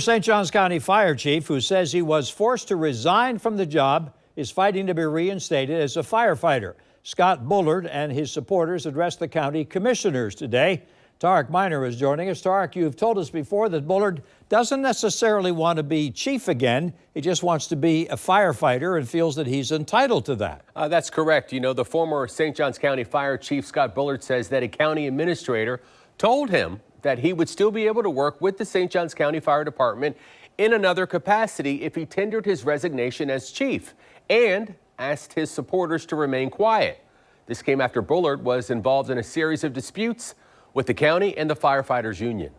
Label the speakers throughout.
Speaker 1: St. Johns County Fire Chief, who says he was forced to resign from the job, is fighting to be reinstated as a firefighter. Scott Bullard and his supporters addressed the county commissioners today. Tarek Miner is joining us. Tarek, you've told us before that Bullard doesn't necessarily want to be chief again. He just wants to be a firefighter and feels that he's entitled to that.
Speaker 2: That's correct. You know, the former St. Johns County Fire Chief, Scott Bullard, says that a county administrator told him that he would still be able to work with the St. Johns County Fire Department in another capacity if he tendered his resignation as chief, and asked his supporters to remain quiet. This came after Bullard was involved in a series of disputes with the county and the firefighters union.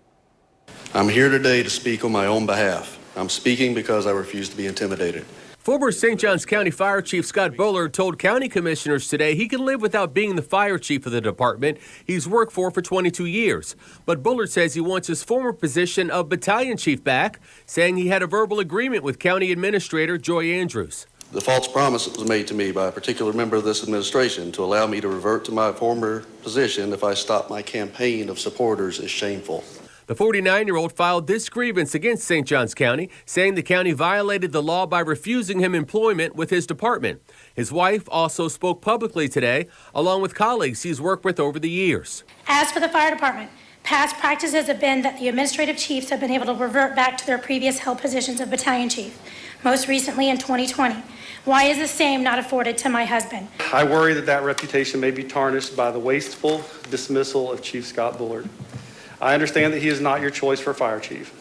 Speaker 3: I'm here today to speak on my own behalf. I'm speaking because I refuse to be intimidated.
Speaker 2: Former St. Johns County Fire Chief Scott Bullard told county commissioners today he can live without being the fire chief of the department he's worked for 22 years. But Bullard says he wants his former position of battalion chief back, saying he had a verbal agreement with County Administrator Joy Andrews.
Speaker 3: The false promise that was made to me by a particular member of this administration to allow me to revert to my former position if I stop my campaign of supporters is shameful.
Speaker 2: The 49-year-old filed this grievance against St. Johns County, saying the county violated the law by refusing him employment with his department. His wife also spoke publicly today, along with colleagues he's worked with over the years.
Speaker 4: As for the fire department, past practices have been that the administrative chiefs have been able to revert back to their previous held positions of battalion chief, most recently in 2020. Why is the same not afforded to my husband?
Speaker 5: I worry that that reputation may be tarnished by the wasteful dismissal of Chief Scott Bullard. I understand that he is not your choice for fire chief,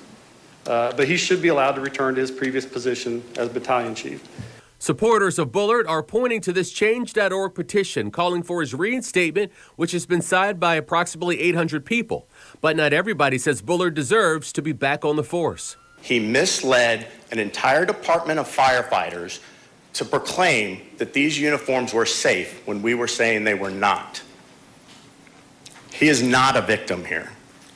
Speaker 5: but he should be allowed to return to his previous position as battalion chief.
Speaker 2: Supporters of Bullard are pointing to this Change.org petition calling for his reinstatement, which has been signed by approximately 800 people. But not everybody says Bullard deserves to be back on the force.
Speaker 6: He misled an entire department of firefighters to proclaim that these uniforms were safe when we were saying they were not. He is not a victim here.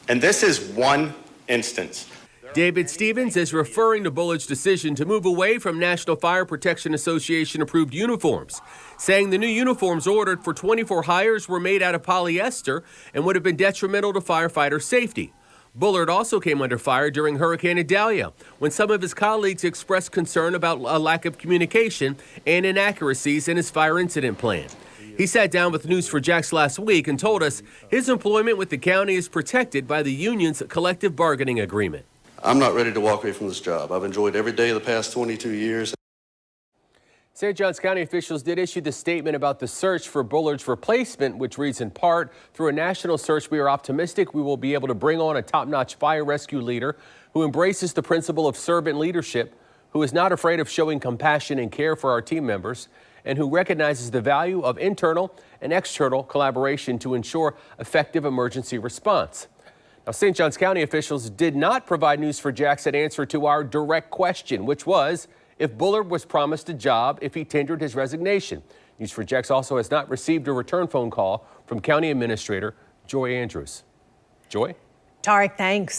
Speaker 6: And this is one instance.
Speaker 2: David Stevens is referring to Bullard's decision to move away from National Fire Protection Association approved uniforms, saying the new uniforms ordered for 24 hires were made out of polyester and would have been detrimental to firefighter safety. Bullard also came under fire during Hurricane Idalia, when some of his colleagues expressed concern about a lack of communication and inaccuracies in his fire incident plan. He sat down with News4JAX last week and told us his employment with the county is protected by the union's collective bargaining agreement.
Speaker 3: I'm not ready to walk away from this job. I've enjoyed every day of the past 22 years.
Speaker 2: St. Johns County officials did issue the statement about the search for Bullard's replacement, which reads in part, through a national search, we are optimistic we will be able to bring on a top-notch fire rescue leader who embraces the principle of servant leadership, who is not afraid of showing compassion and care for our team members, and who recognizes the value of internal and external collaboration to ensure effective emergency response. Now, St. Johns County officials did not provide News4JAX an answer to our direct question, which was if Bullard was promised a job if he tendered his resignation. News4JAX also has not received a return phone call from County Administrator Joy Andrews. Joy?
Speaker 7: Tarek, thanks.